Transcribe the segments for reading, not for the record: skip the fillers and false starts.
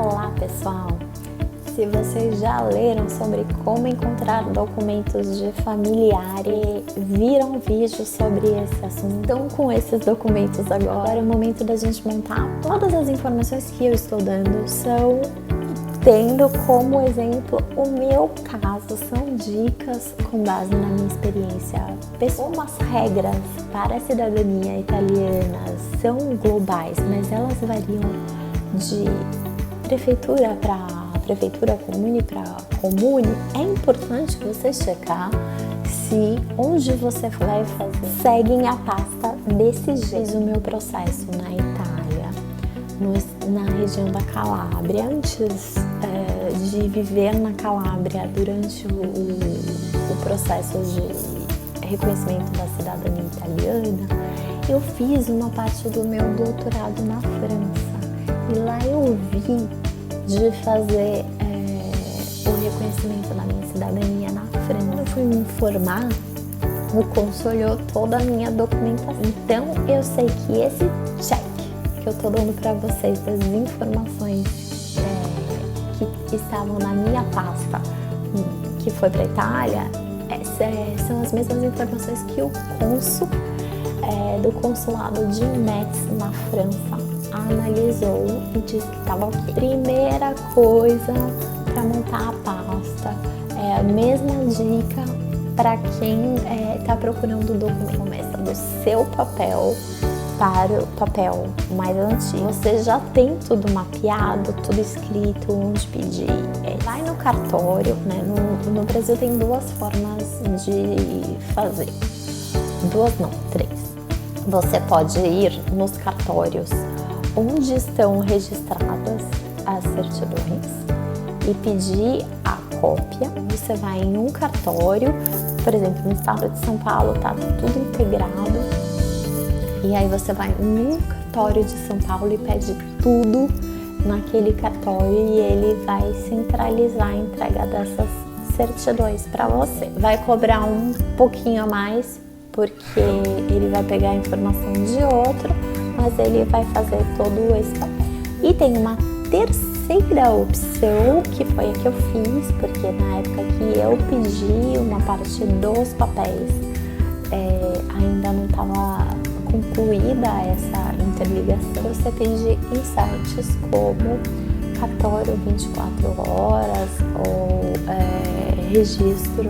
Olá pessoal! Se vocês já leram sobre como encontrar documentos de familiar e viram vídeos sobre esse assunto, então com esses documentos agora é o momento da gente montar. Todas as informações que eu estou dando são tendo como exemplo o meu caso, são dicas com base na minha experiência. Como as regras para a cidadania italiana são globais, mas elas variam de prefeitura para prefeitura, comune para comune, é importante você checar se onde você vai fazer seguem a pasta desse jeito. Fiz o meu processo na Itália, na região da Calábria, antes de viver na Calábria, durante o processo de reconhecimento da cidadania italiana, eu fiz uma parte do meu doutorado na França. E lá eu vi de fazer o reconhecimento da minha cidadania na França. Quando eu fui me informar, o cônsul olhou toda a minha documentação. Então eu sei que esse check que eu tô dando para vocês, das informações que estavam na minha pasta, que foi para Itália, são as mesmas informações que o cônsul do consulado de Metz, na França, analisou e disse que estava ok. Primeira coisa para montar a pasta, é a mesma dica para quem está procurando o documento. Começa do seu papel para o papel mais antigo. Você já tem tudo mapeado, tudo escrito, onde pedir. Vai no cartório, né? No Brasil tem duas formas de fazer. Duas não, três. Você pode ir nos cartórios onde estão registradas as certidões e pedir a cópia. Você vai em um cartório, por exemplo, no estado de São Paulo tá tudo integrado, e aí você vai num cartório de São Paulo e pede tudo naquele cartório e ele vai centralizar a entrega dessas certidões para você. Vai cobrar um pouquinho a mais porque ele vai pegar a informação de outro, mas ele vai fazer todo esse papel. E tem uma terceira opção, que foi a que eu fiz, porque na época que eu pedi uma parte dos papéis, ainda não estava concluída essa interligação. Você pede em sites como cartório 24 horas ou registro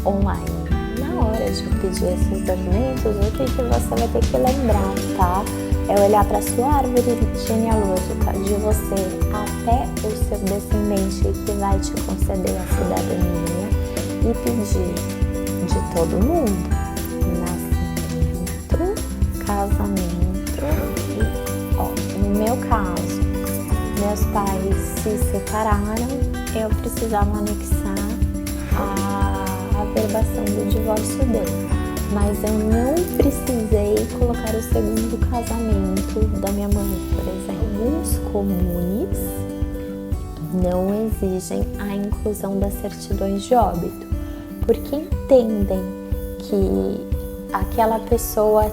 online. Na hora de pedir esses documentos, o que você vai ter que lembrar, tá? É olhar para sua árvore genealógica, de você até o seu descendente que vai te conceder a cidadania, e pedir de todo mundo: nascimento, casamento e, no meu caso, meus pais se separaram, eu precisava anexar a averbação do divórcio dele, mas eu não precisei colocar o segundo casamento da minha mãe, por exemplo. Alguns comunes não exigem a inclusão das certidões de óbito, porque entendem que aquela pessoa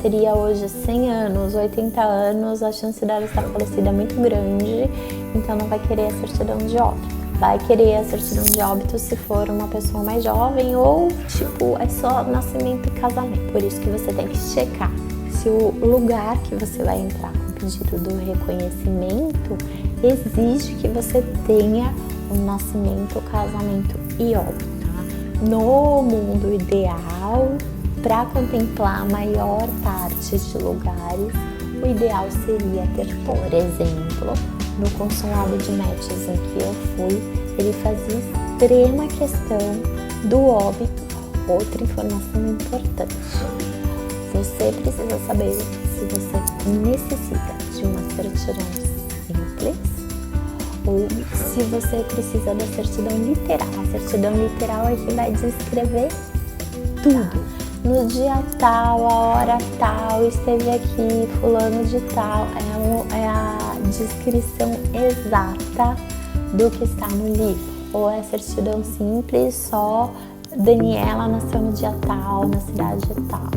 teria hoje 100 anos, 80 anos, a chance dela estar falecida é muito grande, então não vai querer a certidão de óbito. Vai querer a certidão de óbito se for uma pessoa mais jovem ou, é só nascimento e casamento. Por isso que você tem que checar se o lugar que você vai entrar com o pedido do reconhecimento exige que você tenha o nascimento, casamento e óbito, tá? No mundo ideal, para contemplar a maior parte de lugares, o ideal seria ter, por exemplo, no consulado de Metz em que eu fui, ele fazia extrema questão do óbito. Outra informação importante: você precisa saber se você necessita de uma certidão simples ou se você precisa da certidão literal. A certidão literal é que vai descrever tudo. No dia tal, a hora tal, esteve aqui, fulano de tal, é a descrição exata do que está no livro. Ou é certidão simples, só Daniela nasceu no dia tal, na cidade tal.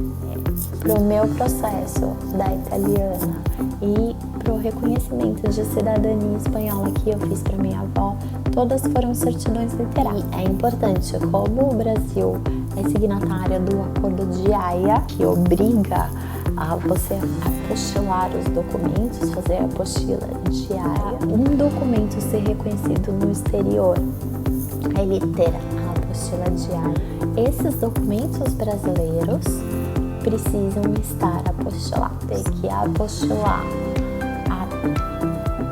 Pro meu processo da italiana e pro reconhecimento de cidadania espanhola que eu fiz para minha avó, todas foram certidões literais. E é importante, como o Brasil é signatária do Acordo de Haia, que obriga a você apostilar os documentos, fazer a apostila de Haia, um documento ser reconhecido no exterior, ele ter a apostila de Haia. Esses documentos brasileiros precisam estar apostilados. Tem que apostilar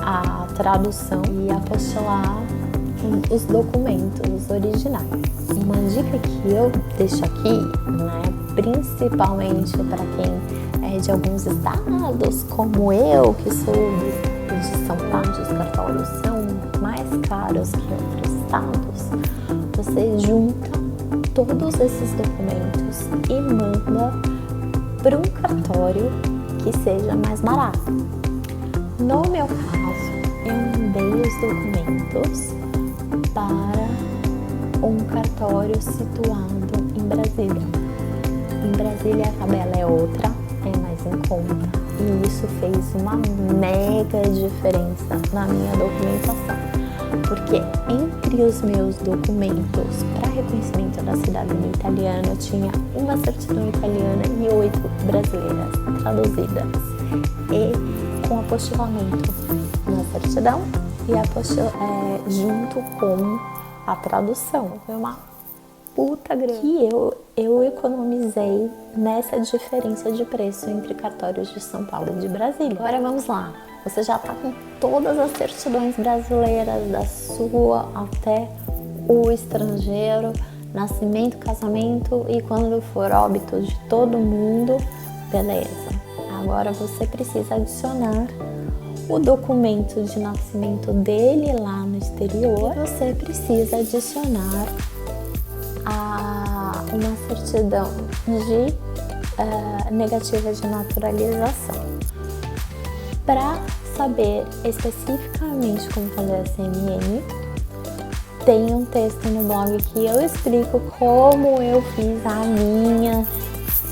a tradução e apostilar os documentos originais. Uma dica que eu deixo aqui, né, principalmente para quem é de alguns estados, como eu, que sou de São Paulo, os cartórios são mais caros que outros estados, você junta todos esses documentos e manda para um cartório que seja mais barato. No meu caso, eu mandei os documentos para um cartório situado em Brasília. Em Brasília a tabela é outra, é mais em conta. E isso fez uma mega diferença na minha documentação. Porque entre os meus documentos para reconhecimento da cidadania italiana, eu tinha uma certidão italiana e 8 brasileiras traduzidas. E com apostilamento na certidão e junto com a tradução. Foi uma puta grana que eu economizei nessa diferença de preço entre cartórios de São Paulo e de Brasília. Agora vamos lá. Você já está com todas as certidões brasileiras, da sua até o estrangeiro, nascimento, casamento e quando for óbito de todo mundo, beleza. Agora você precisa adicionar o documento de nascimento dele lá no exterior. Você precisa adicionar uma certidão de negativa de naturalização. Para saber especificamente como fazer a CMN, tem um texto no blog que eu explico como eu fiz a minha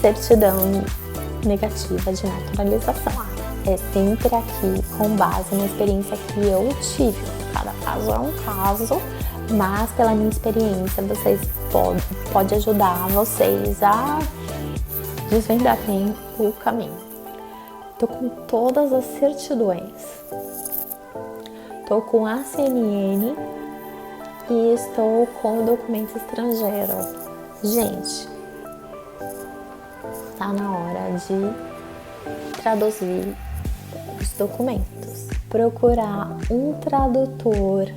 certidão negativa de naturalização. É sempre aqui com base na experiência que eu tive. Cada caso é um caso, mas pela minha experiência pode ajudar vocês a desvendarem o caminho. Tô com todas as certidões. Tô com a CNN e estou com o documento estrangeiro. Gente, tá na hora de traduzir os documentos. Procurar um tradutor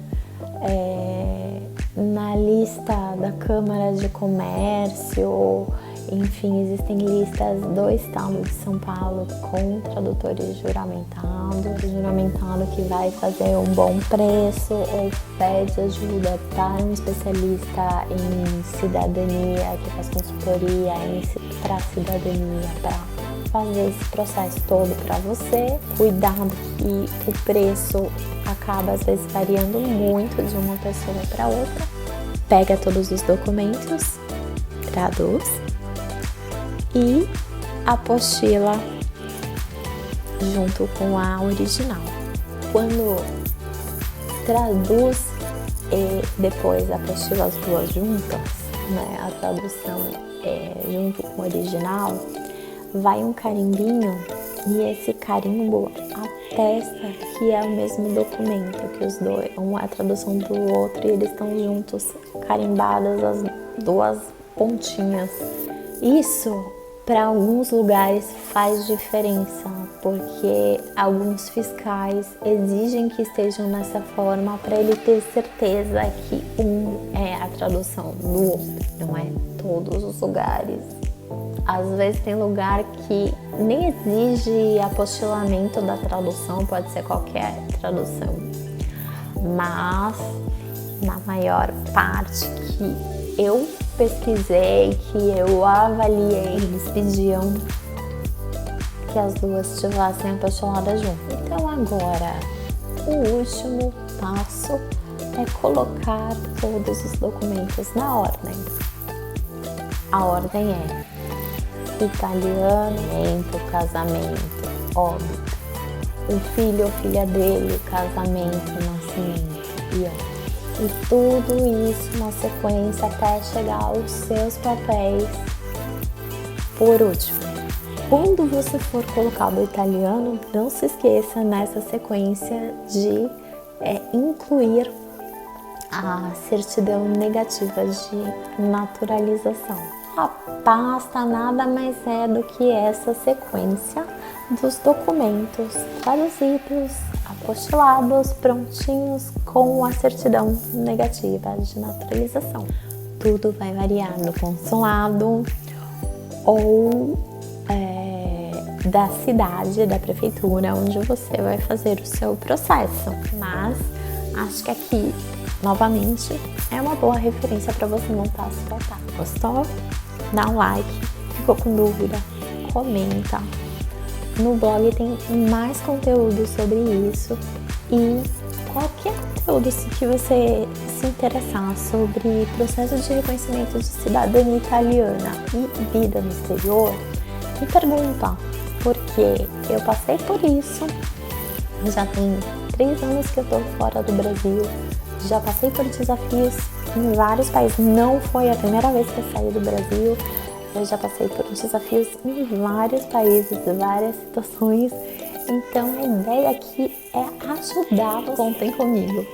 na lista da Câmara de Comércio. Enfim, existem listas do estado de São Paulo com tradutores juramentado que vai fazer um bom preço ou pede ajuda para um especialista em cidadania, que faz consultoria para cidadania, para fazer esse processo todo para você. Cuidado que o preço acaba às vezes variando muito de uma pessoa para outra. Pega todos os documentos, traduz e apostila junto com a original. Quando traduz e depois apostila as duas juntas, né, a tradução junto com o original, vai um carimbinho e esse carimbo atesta que é o mesmo documento, que os dois, uma é a tradução do outro e eles estão juntos, carimbadas as duas pontinhas. Isso para alguns lugares faz diferença, porque alguns fiscais exigem que estejam nessa forma para ele ter certeza que um é a tradução do outro. Não é todos os lugares. Às vezes tem lugar que nem exige apostilamento da tradução, pode ser qualquer tradução. Mas na maior parte que eu pesquisei, que eu avaliei, eles pediam que as duas estivessem apostoladas juntas. Então agora, o último passo é colocar todos os documentos na ordem. A ordem é italiano, casamento, óbito, o filho ou filha dele, o casamento, o nascimento, e tudo isso na sequência até chegar aos seus papéis por último. Quando você for colocar o italiano, não se esqueça nessa sequência de incluir a certidão negativa de naturalização. A pasta nada mais é do que essa sequência dos documentos traduzidos, apostilados, prontinhos com a certidão negativa de naturalização. Tudo vai variar no consulado ou da cidade, da prefeitura, onde você vai fazer o seu processo. Mas acho que aqui, novamente, é uma boa referência para você montar a sua etapa. Gostou? Dá um like. Ficou com dúvida? Comenta. No blog tem mais conteúdo sobre isso e qualquer conteúdo que você se interessar sobre processo de reconhecimento de cidadania italiana e vida no exterior, me pergunta, porque eu passei por isso, já tem 3 anos que eu tô fora do Brasil, já passei por desafios em vários países, não foi a primeira vez que eu saí do Brasil, eu já passei por desafios em vários países, várias situações, então a ideia aqui é ajudá-los. Contem comigo.